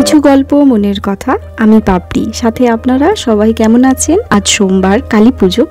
কিছু গল্প মনের কথা। আমি পাপড়ি, সাথে আপনারা সবাই কেমন আছেন? আজ সোমবার, কালী পুজো।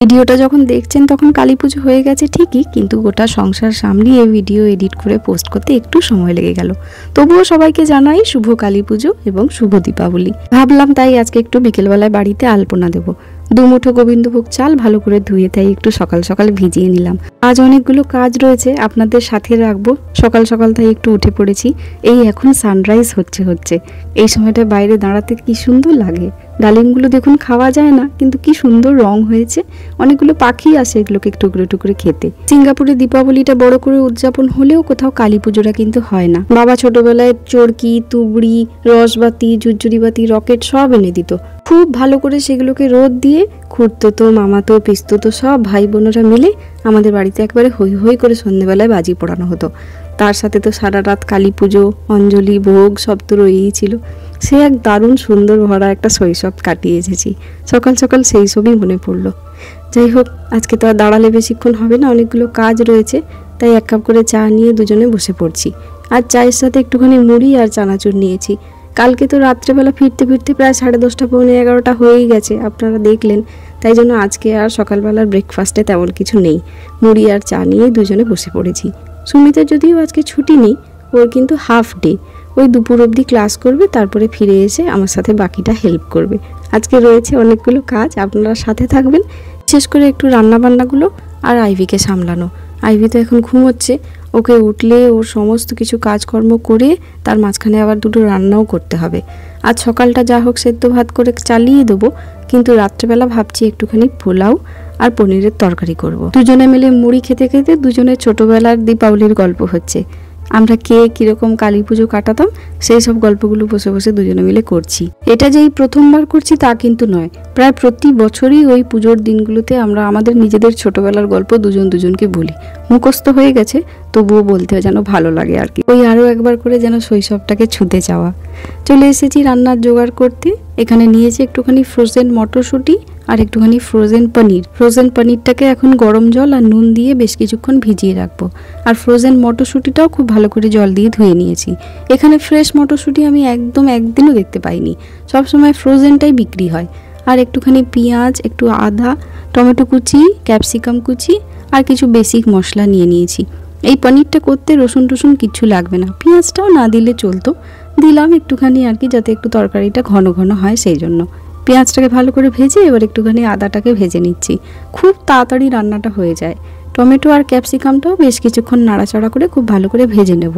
ভিডিওটা যখন দেখছেন তখন কালী পুজো হয়ে গেছে ঠিকই, কিন্তু গোটা সংসার সামলিয়ে ভিডিও এডিট করে পোস্ট করতে একটু সময় লেগে গেল। তবুও সবাইকে জানাই শুভ কালী পুজো এবং শুভ দীপাবলি। ভাবলাম তাই আজকে একটু বিকেলবেলায় বাড়িতে আলপনা দেব। দুমুঠো গোবিন্দভোগ চাল ভালো করে ধুয়ে তাই একটু সকাল সকাল ভিজিয়ে নিলাম। আজ অনেকগুলো কাজ রয়েছে, আপনাদের সাথে রাখবো। সকাল সকাল তাই একটু উঠে পড়েছি। এই এখন সানরাইজ হচ্ছে। এই সময়টা বাইরে দাঁড়াতে কি সুন্দর লাগে। ডালিমগুলো দেখুন খাওয়া যায় না, কিন্তু কি সুন্দর রং হয়েছে। অনেকগুলো পাখি আসে এগুলোকে টুকরে টুকরে খেতে। সিঙ্গাপুরে দীপাবলিটা বড় করে উদযাপন হলেও কোথাও কালী পুজোটা কিন্তু হয় না। বাবা ছোটবেলায় চরকি, তুবড়ি, রসবাতি, ঝুরঝুরিবাতি, রকেট সব এনে দিত। খুব ভালো করে সেগুলোকে রোদ দিয়ে খুঁড়তো, মামাতো, পিস্ততো সব ভাই বোনেরা মিলে আমাদের বাড়িতে একবারে হই হই করে সন্ধ্যেবেলায় বাজি পোড়ানো হতো। তার সাথে তো সারা রাত কালী পুজো, অঞ্জলি, ভোগ সব তো রয়েই ছিল। সে এক দারুণ সুন্দর ভরা একটা শৈশব কাটিয়ে এসেছি। সকাল সকাল সেই সবই মনে পড়লো। যাই হোক, আজকে তো আর দাঁড়ালে বেশিক্ষণ হবে না, অনেকগুলো কাজ রয়েছে। তাই এক কাপ করে চা নিয়ে দুজনে বসে পড়ছি। আর চায়ের সাথে একটুখানি মুড়ি আর চানাচুর নিয়েছি। কালকে তো রাত্রেবেলা ফিরতে প্রায় 10:30 পৌনে 11টা হয়েই গেছে, আপনারা দেখলেন। তাই জন্য আজকে আর সকালবেলার ব্রেকফাস্টে তেমন কিছু নেই। মুড়ি আর চা নিয়ে দুজনে বসে পড়েছি। সুমিতার যদিও আজকে ছুটি নেই, ওর কিন্তু হাফ ডে। ওই দুপুর অবধি ক্লাস করবে, তারপরে ফিরে এসে আমার সাথে বাকিটা হেল্প করবে। আজকে রয়েছে অনেকগুলো কাজ, আপনারা সাথে থাকবেন। বিশেষ করে একটু রান্নাবান্নাগুলো আর আইভিকে সামলানো। আইভি তো এখন ঘুমোচ্ছে, ওকে উঠলে ওর সমস্ত কিছু কাজকর্ম করে তার মাঝখানে আবার দুটো রান্নাও করতে হবে। আজ সকালটা যা হোক সেদ্ধ ভাত করে চালিয়ে দেবো, কিন্তু রাত্রেবেলা ভাবছি একটুখানি পোলাও আর পনিরের তরকারি করব। দুজনে মিলে মুড়ি খেতে খেতে দুজনের ছোটবেলার দীপাবলির গল্প হচ্ছে। আমরা কে কিরকম কালী পুজো কাটাতাম সেই সব গল্পগুলো বসে বসে দুজনে মিলে করছি। এটা যে এই প্রথমবার করছি তা কিন্তু নয়, প্রায় প্রতি বছরই ওই পুজোর দিনগুলোতে আমরা আমাদের নিজেদের ছোটবেলার গল্প দুজনকে বলি। মুখস্থ হয়ে গেছে, তবুও বলতে যেন ভালো লাগে আর কি। ওই আরও একবার করে যেন শৈশবটাকে ছুঁতে যাওয়া। চলে এসেছি রান্নার জোগাড় করতে। এখানে নিয়েছি একটুখানি ফ্রোজেন মটরশুঁটি আর একটুখানি ফ্রোজেন পনির। ফ্রোজেন পনিরটাকে এখন গরম জল আর নুন দিয়ে বেশ কিছুক্ষণ ভিজিয়ে রাখবো। আর ফ্রোজেন মটরশুঁটিটাও খুব ভালো করে জল দিয়ে ধুয়ে নিয়েছি। এখানে ফ্রেশ মটরশুঁটি আমি একদম একদিনও দেখতে পাইনি, সবসময় ফ্রোজেনটাই বিক্রি হয়। আর একটুখানি পেঁয়াজ, একটু আদা, টমেটো কুচি, ক্যাপসিকাম কুচি আর কিছু বেসিক মশলা নিয়ে নিয়েছি। এই পনিরটা করতে রসুন টসুন কিচ্ছু লাগবে না, পেঁয়াজটাও না দিলে চলতো, দিলাম একটুখানি আর কি, যাতে একটু তরকারিটা ঘন ঘন হয় সেই জন্য। পেঁয়াজটাকে ভালো করে ভেজে এবার একটুখানি আদাটাকে ভেজে নিচ্ছি। খুব তাড়াতাড়ি রান্নাটা হয়ে যায়। টমেটো আর ক্যাপসিকামটাও বেশ কিছুক্ষণ নাড়াচাড়া করে খুব ভালো করে ভেজে নেব।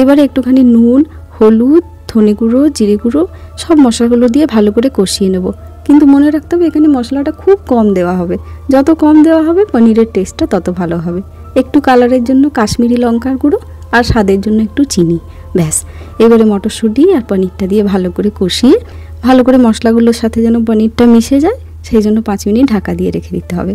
এবারে একটুখানি নুন, হলুদ, ধনে গুঁড়ো, জিরে গুঁড়ো সব মশলাগুলো দিয়ে ভালো করে কষিয়ে নেব। কিন্তু মনে রাখতে হবে এখানে মশলাটা খুব কম দেওয়া হবে। যত কম দেওয়া হবে পনিরের টেস্টটা তত ভালো হবে। একটু কালারের জন্য কাশ্মীরি লঙ্কার গুঁড়ো আর স্বাদের জন্য একটু চিনি, ব্যাস। এবারে মটরশুঁটি আর পনিরটা দিয়ে ভালো করে কষিয়ে ভালো করে মশলাগুলোর সাথে যেন পনিরটা মিশে যায়, সেই জন্য 5 মিনিট ঢাকা দিয়ে রেখে দিতে হবে।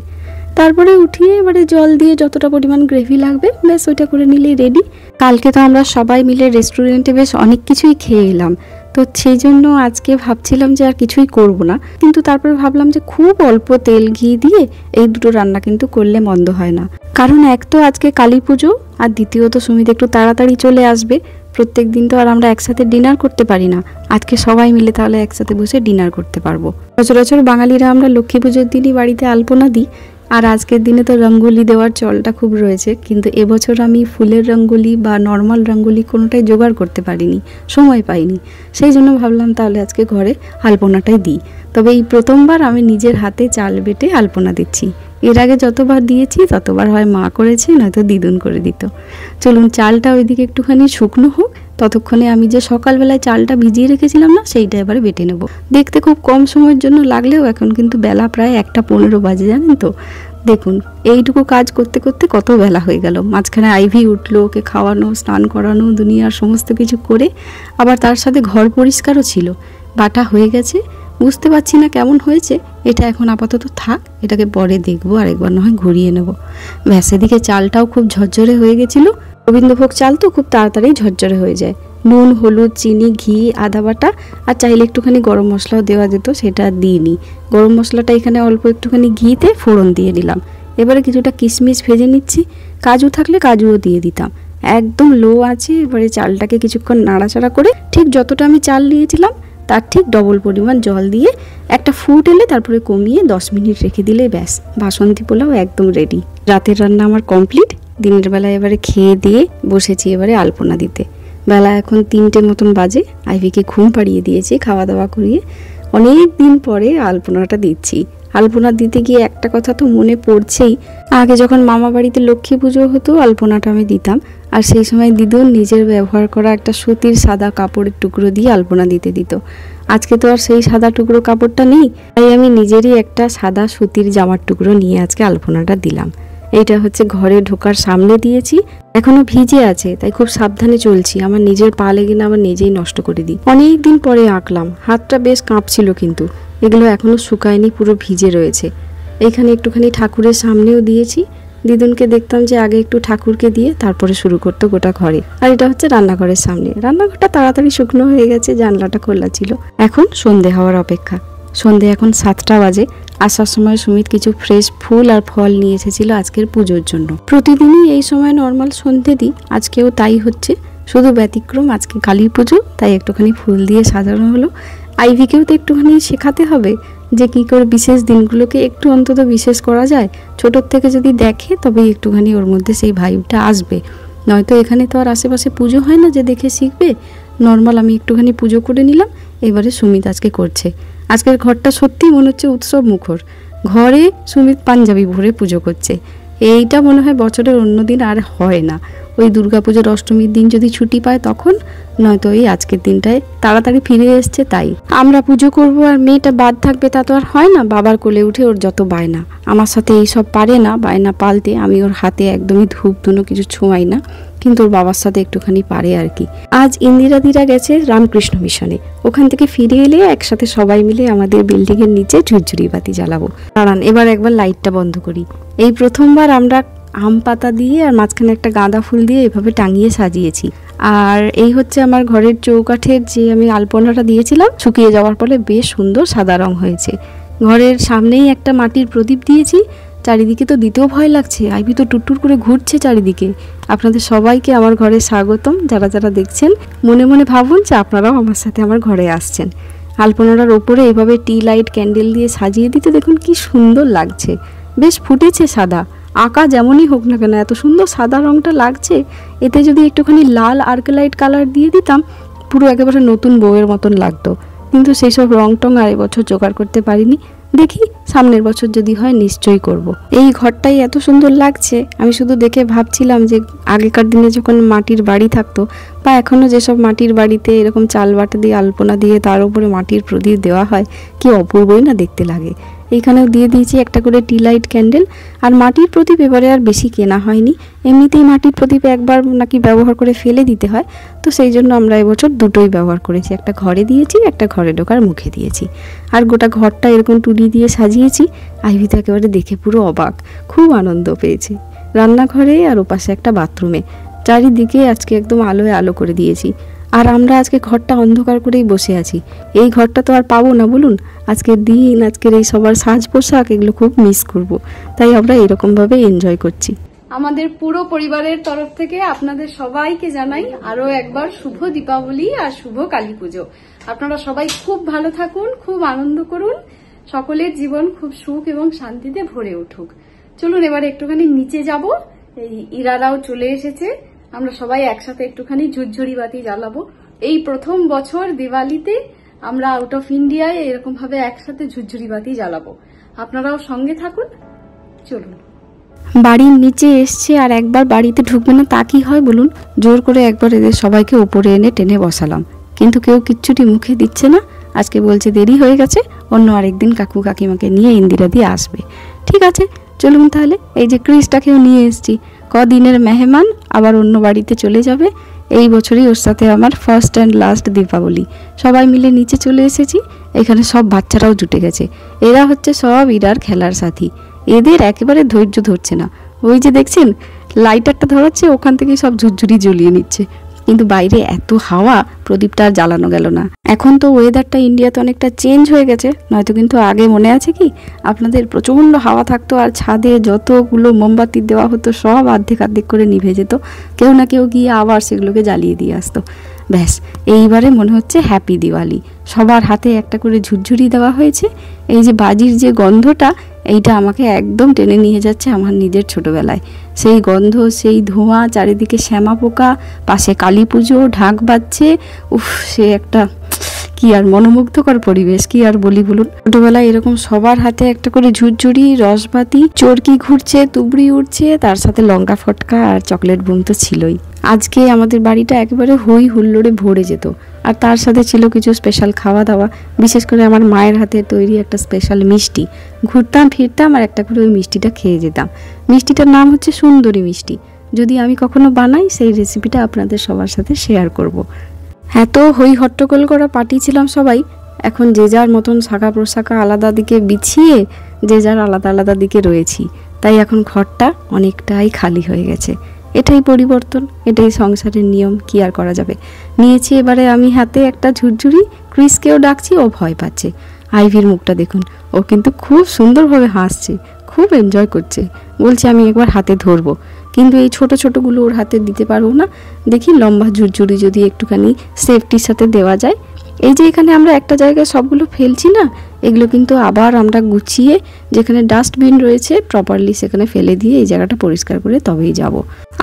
তারপরে উঠিয়ে এবারে জল দিয়ে যতটা পরিমাণ গ্রেভি লাগবে ব্যাস ওইটা করে নিলেই রেডি। কালকে তো আমরা সবাই মিলে রেস্টুরেন্টে বেশ অনেক কিছুই খেয়ে এলাম, তো সেই জন্য আজকে ভাবছিলাম যে আর কিছুই করব না। কিন্তু তারপরে ভাবলাম যে খুব অল্প তেল ঘি দিয়ে এই দুটো রান্না কিন্তু করলে মন্দ হয় না। কারণ এক তো আজকে কালী পুজো, আর দ্বিতীয়ত সুমিত একটু তাড়াতাড়ি চলে আসবে। প্রত্যেক দিন তো আর আমরা একসাথে ডিনার করতে পারি না, আজকে সবাই মিলে তাহলে একসাথে বসে ডিনার করতে পারবো। সচরাচর বাঙালিরা আমরা লক্ষ্মী পুজোর দিনই বাড়িতে আলপনা দিই, আর আজকের দিনে তো রঙ্গোলি দেওয়ার চলটা খুব রয়েছে। কিন্তু এবছর আমি ফুলের রঙ্গোলি বা নর্মাল রঙ্গোলি কোনোটাই জোগাড় করতে পারিনি, সময় পাইনি। সেই জন্য ভাবলাম তাহলে আজকে ঘরে আলপনাটাই দিই। তবে এই প্রথমবার আমি নিজের হাতে চাল বেটে আলপনা দিচ্ছি। এর আগে যতবার দিয়েছি ততবার হয় মা করেছে, নয়তো দিদুন করে দিত। চলুন চালটা ওইদিকে একটুখানি শুকনো হোক, ততক্ষণে আমি যে সকালবেলায় চালটা ভিজিয়ে রেখেছিলাম না সেইটা এবারে বেটে নেব। দেখতে খুব কম সময়ের জন্য লাগলেও এখন কিন্তু বেলা প্রায় 1:15 বাজে, জানেন তো। দেখুন এইটুকু কাজ করতে করতে কত বেলা হয়ে গেল। মাঝখানে আইভি উঠলো, ওকে খাওয়ানো, স্নান করানো, দুনিয়ার সমস্ত কিছু করে আবার তার সাথে ঘর পরিষ্কারও ছিল। বাটা হয়ে গেছে, বুঝতে পারছি না কেমন হয়েছে। এটা এখন আপাতত থাক, এটাকে পরে দেখবো, আরেকবার না হয় ঘুরিয়ে নেব। ব্যাস এদিকে চালটাও খুব ঝরঝরে হয়ে গেছিলো। গোবিন্দভোগ চাল তো খুব তাড়াতাড়ি ঝরঝরে হয়ে যায়। নুন, হলুদ, চিনি, ঘি, আদা বাটা আর চাইলে একটুখানি গরম মশলাও দেওয়া যেত, সেটা দিইনি। গরম মশলাটা এখানে অল্প একটুখানি ঘিতে ফোড়ন দিয়ে দিলাম। এবারে কিছুটা কিশমিশ ভেজে নিচ্ছি, কাজু থাকলে কাজুও দিয়ে দিতাম। একদম লো আছে। এবারে চালটাকে কিছুক্ষণ নাড়াচাড়া করে ঠিক যতটা আমি চাল নিয়েছিলাম তার ঠিক ডবল পরিমাণ জল দিয়ে একটা ফুট এলে তারপরে কমিয়ে 10 মিনিট রেখে দিলে ব্যাস বাসন্তী পোলাও একদম রেডি। রাতের রান্না আমার কমপ্লিট। দিনের বেলায় এবারে খেয়ে দিয়ে বসেছি এবারে আলপনা দিতে। বেলা এখন 3টে মতন বাজে। আইভিকে ঘুম পাড়িয়ে দিয়েছি খাওয়া দাওয়া করিয়ে। অনেক দিন পরে আলপনাটা দিচ্ছি। আলপনা দিতে গিয়ে একটা কথা তো মনে পড়ছেই, আগে যখন মামা বাড়িতে লক্ষ্মী পুজো হতো আলপনাটা আমি দিতাম, আর সেই সময় দিদুন নিজের ব্যবহার করা একটা সুতির সাদা কাপড়ের টুকরো দিয়ে আলপনা দিতে দিত। আজকে তো আর সেই সাদা টুকরো কাপড়টা নেই, তাই আমি নিজেরই একটা সাদা সুতির জামার টুকরো নিয়ে আজকে আলপনাটা দিলাম। এইটা হচ্ছে ঘরে ঢোকার সামনে দিয়েছি, এখনো ভিজে আছে তাই খুব সাবধানে চলছি। আমার নিজের পা লেগে না আবার নিজেই নষ্ট করে দিই। অনেক দিন পরে আঁকলাম, হাতটা বেশ কাঁপছিল, কিন্তু এগুলো এখনো শুকায়নি, পুরো ভিজে রয়েছে। এইখানে একটুখানি ঠাকুরের সামনেও দিয়েছি। দিদুনকে দেখতাম যে আগে একটু ঠাকুরকে দিয়ে তারপরে শুরু করতো গোটা ঘরে। আর এটা হচ্ছে রান্নাঘরের সামনে। রান্নাঘরটা তাড়াতাড়ি শুকনো হয়ে গেছে, জানলাটা খোলা ছিল। এখন সন্ধে হওয়ার অপেক্ষা। সন্ধে এখন 7টা বাজে। আসার সময় সুমিত কিছু ফ্রেশ ফুল আর ফল নিয়ে এসেছিল আজকের পুজোর জন্য। প্রতিদিনই এই সময় নর্মাল সন্ধে দিই, আজকেও তাই হচ্ছে, শুধু ব্যতিক্রম আজকে কালী পুজো, তাই একটুখানি ফুল দিয়ে সাজানো হলো। আইভিকেও তো একটুখানি শেখাতে হবে যে কি করে বিশেষ দিনগুলোকে একটু অন্তত বিশেষ করা যায়। ছোটোর থেকে যদি দেখে তবেই একটুখানি ওর মধ্যে সেই ভাইবটা আসবে, নয়তো এখানে তো আর আশেপাশে পুজো হয় না যে দেখে শিখবে। নর্মাল আমি একটুখানি পুজো করে নিলাম। এবারে সুমিত আজকে করছে। আজকের ঘরটা সত্যি মনে হচ্ছে উৎসব মুখর। ঘরে সুমিত পাঞ্জাবি ভরে পুজো করছে। এইটা মনে হয় বছরের অন্য দিন আর হয় না। ওই দুর্গাপুজোর অষ্টমীর দিন যদি ছুটি পায় তখন, নয়তো এই আজকের দিনটায় তাড়াতাড়ি ফিরে এসছে তাই। আমরা পুজো করব আর মেয়েটা বাদ থাকবে তা তো আর হয় না। বাবার কোলে উঠে ওর যত বায়না, আমার সাথে এইসব পারে না বায়না পালতে। আমি ওর হাতে একদমই ধূপ ধুনো কিছু ছোঁয়াই না, কিন্তু ওর বাবার সাথে একটুখানি পারে আর কি। আজ ইন্দিরাদিরা গেছে রামকৃষ্ণ মিশনে, ওখান থেকে ফিরে এলে একসাথে সবাই মিলে আমাদের বিল্ডিং এর নিচে ঝুরঝুরি বাতি জ্বালাবো। দাঁড়ান এবার একবার লাইটটা বন্ধ করি। এই প্রথমবার আমরা আম পাতা দিয়ে আর মাঝখানে একটা গাঁদা ফুল দিয়ে এভাবে টাঙিয়ে সাজিয়েছি। আর এই হচ্ছে আমার ঘরের চৌকাঠের যে আমি আলপনাটা দিয়েছিলাম, শুকিয়ে যাওয়ার ফলে বেশ সুন্দর সাদা রং হয়েছে। ঘরের সামনেই একটা মাটির প্রদীপ দিয়েছি। চারিদিকে তো দিতেও ভয় লাগছে, আইভি তো টুট্টুর করে ঘুরছে চারিদিকে। আপনাদের সবাইকে আমার ঘরে স্বাগতম। যারা যারা দেখছেন মনে মনে ভাবুন যে আপনারাও আমার সাথে আমার ঘরে আসছেন। আলপনাটার ওপরে এভাবে টি লাইট ক্যান্ডেল দিয়ে সাজিয়ে দিতে দেখুন কি সুন্দর লাগছে। বেশ ফুটেছে সাদা, আঁকা যেমনই হোক না কেন এত সুন্দর সাদা রংটা লাগছে। এতে যদি একটুখানি লাল আর্কেলাইট কালার দিয়ে দিতাম পুরো একেবারে নতুন বউয়ের মতন লাগতো, কিন্তু সেই সব রং টং আর এবছর জোগাড় করতে পারিনি। দেখি সামনের বছর যদি হয় নিশ্চয়ই করব। এই ঘরটাই এত সুন্দর লাগছে, আমি শুধু দেখে ভাবছিলাম যে আগেকার দিনে যখন মাটির বাড়ি থাকতো বা এখনও যেসব মাটির বাড়িতে এরকম চাল বাটা দিয়ে আলপনা দিয়ে তার উপরে মাটির প্রদীপ দেওয়া হয়, কি অপূর্বই না দেখতে লাগে। এইখানেও দিয়ে দিয়েছি একটা করে টি লাইট ক্যান্ডেল। আর মাটির প্রদীপ এবারে আর বেশি কেনা হয়নি, এমনিতেই মাটির প্রদীপ একবার নাকি ব্যবহার করে ফেলে দিতে হয়, তো সেই জন্য আমরা এবছর দুটোই ব্যবহার করেছি। একটা ঘরে দিয়েছি, একটা ঘরে ঢোকার মুখে দিয়েছি। আর গোটা ঘরটা এরকম টুলি দিয়ে সাজিয়েছি। আইভি তো একেবারে দেখে পুরো অবাক, খুব আনন্দ পেয়েছে। রান্নাঘরে আর ওপাশে একটা বাথরুমে চারিদিকে আজকে একদম আলোয় আলো করে দিয়েছি। আর আমরা আজকে ঘরটা অন্ধকার করেই বসে আছি। এই ঘরটা তো আর পাবো না বলুন। আজকের দিন, আজকের এই সবার সাজ পোশাক এগুলো খুব মিস করব, তাই আমরা এরকমভাবে এনজয় করছি। আমাদের পুরো পরিবারের তরফ থেকে আপনাদের সবাইকে জানাই আরো একবার শুভ দীপাবলি আর শুভ কালী পুজো। আপনারা সবাই খুব ভালো থাকুন, খুব আনন্দ করুন, সকলের জীবন খুব সুখ এবং শান্তিতে ভরে উঠুক। চলুন এবার একটুখানি নিচে যাব। এই ইরারাও চলে এসেছে, আমরা সবাই একসাথে একটুখানি ঝুরঝুরি বাতি জ্বালাবো। এই প্রথম বছর দিওয়ালিতে আমরা আউট অফ ইন্ডিয়ায় এরকম ভাবে একসাথে ঝুরঝুরি বাতি জ্বালাবো। আপনারাও সঙ্গে থাকুন, চলুন। বাড়ির নিচে এসছে আর একবার বাড়িতে ঢুকবে না তা কি হয় বলুন। জোর করে একবার এদের সবাইকে উপরে এনে টেনে বসালাম, কিন্তু কেউ কিচ্ছুটি মুখে দিচ্ছে না। আজকে বলছে দেরি হয়ে গেছে, অন্য আরেকদিন কাকু কাকিমাকে নিয়ে ইন্দিরা দিয়ে আসবে। ঠিক আছে চলুন তাহলে। এই যে ক্রিসটাকেও নিয়ে এসছি, কদিনের মেহমান, আবার অন্য বাড়িতে চলে যাবে। এই বছরই ওর সাথে আমার ফার্স্ট অ্যান্ড লাস্ট দীপাবলি। সবাই মিলে নিচে চলে এসেছি। এখানে সব বাচ্চারাও জুটে গেছে। এরা হচ্ছে সব ইরার খেলার সাথী। এদের একেবারে ধৈর্য ধরছে না। ওই যে দেখছেন লাইটারটা ধরাচ্ছে, ওখান থেকে সব ঝুরঝুরি জ্বলিয়ে নিচ্ছে। কিন্তু বাইরে এত হাওয়া, প্রদীপটা আর জ্বালানো গেল না। এখন তো ওয়েদারটা ইন্ডিয়াতে অনেকটা চেঞ্জ হয়ে গেছে, নয়তো কিন্তু আগে মনে আছে কি আপনাদের প্রচণ্ড হাওয়া থাকতো আর ছাদে যতগুলো মোমবাতি দেওয়া হতো সব অর্ধেক করে নিভে যেত, কেউ না কেউ গিয়ে আবার সেগুলোকে জ্বালিয়ে দিয়ে আসতো। ব্যাস, এইবারে মনে হচ্ছে হ্যাপি দিওয়ালি। সবার হাতে একটা করে ঝুরঝুরি দেওয়া হয়েছে। এই যে বাজির যে গন্ধটা, এইটা আমাকে একদম টেনে নিয়ে যাচ্ছে আমার নিজের ছোটবেলায়। সেই গন্ধ, সেই ধোঁয়া, চারিদিকে শ্যামা পোকা, পাশে কালী পুজো, ঢাক বাজছে, উফ, সে একটা কি আর মনোমুগ্ধকর পরিবেশ, কি আর বলি বলুন। ছোটবেলায় এরকম সবার হাতে একটা করে ঝুরঝুরি, রসবাতি, চরকি ঘুরছে, তুবড়ি উঠছে, তার সাথে লঙ্কা ফটকা আর চকলেট বুম তো ছিলই। আজকে আমাদের বাড়িটা একেবারে হই হুল্লোড়ে ভরে যেত, আর তার সাথে ছিল কিছু স্পেশাল খাওয়া দাওয়া, বিশেষ করে আমার মায়ের হাতে তৈরি একটা স্পেশাল মিষ্টি। ঘুরতাম ফিরতাম আর একটা করে ওই মিষ্টিটা খেয়ে যেতাম। মিষ্টিটার নাম হচ্ছে সুন্দরী মিষ্টি। যদি আমি কখনো বানাই সেই রেসিপিটা আপনাদের সবার সাথে শেয়ার করব। এত হই হট্টগোল করা পার্টি ছিলাম সবাই, এখন যে যার মতন শাখা প্রশাখা আলাদা দিকে বিছিয়ে যে যার আলাদা আলাদা দিকে রয়েছি। তাই এখন ঘরটা অনেকটাই খালি হয়ে গেছে। এটাই পরিবর্তন, এটাই সংসারের নিয়ম, কি আর করা যাবে। নিয়েছি এবারে আমি হাতে একটা ঝুরঝুরি। ক্রিসকেও ডাকছি, ও ভয় পাচ্ছে। আইভির মুখটা দেখুন, ও কিন্তু খুব সুন্দরভাবে হাসছে, খুব এনজয় করছে, বলছে আমি একবার হাতে ধরবো, কিন্তু এই ছোট ছোটগুলো ওর হাতে দিতে পারবো না। দেখি লম্বা ঝুরঝুরি যদি একটুখানি সেফটির সাথে দেওয়া যায়। এই যে এখানে আমরা একটা জায়গায় সবগুলো ফেলছি না, এগুলো কিন্তু আবার আমরা গুছিয়ে যেখানে ডাস্টবিন রয়েছে প্রপারলি সেখানে ফেলে দিয়ে এই জায়গাটা পরিষ্কার করে তবেই যাব।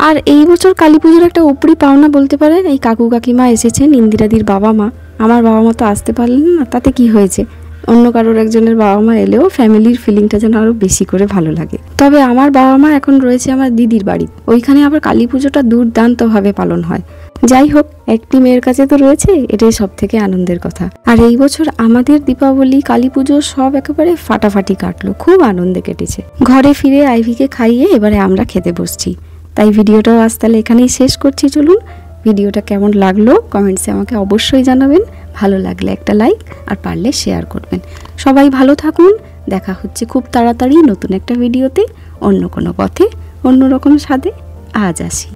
আর এই বছর কালী পুজোর একটা উপরি পাওনা বলতে পারেন, এই কাকু কাকিমা এসেছেন, ইন্দিরাদির বাবা মা। আমার বাবা মা তো আসতে পারলেন না, তাতে কি হয়েছে, অন্য কারোর একজনের বাবা মা এলেও ফ্যামিলির ফিলিংটা যেন আরো বেশি করে ভালো লাগে। তবে আমার বাবা মা এখন রয়েছে আমার দিদির বাড়ি, ওইখানে আবার কালী পুজোটা দুর্দান্তভাবে পালন হয়। যাই হোক, একটি মেয়ের কাছে তো রয়েছে, এটাই সব থেকে আনন্দের কথা। আর এই বছর আমাদের দীপাবলি, কালী পুজো সব একেবারে ফাটাফাটি কাটলো, খুব আনন্দে কেটেছে। ঘরে ফিরে আইভিকে খাইয়ে এবারে আমরা খেতে বসছি। তাই ভিডিওটাও আজ তাহলে এখানেই শেষ করছি। চলুন, ভিডিওটা কেমন লাগলো কমেন্টসে আমাকে অবশ্যই জানাবেন। ভালো লাগলে একটা লাইক আর পারলে শেয়ার করবেন। সবাই ভালো থাকুন, দেখা হচ্ছে খুব তাড়াতাড়ি নতুন একটা ভিডিওতে, অন্য কোনো পথে, অন্যরকম স্বাদে। আজ আসি।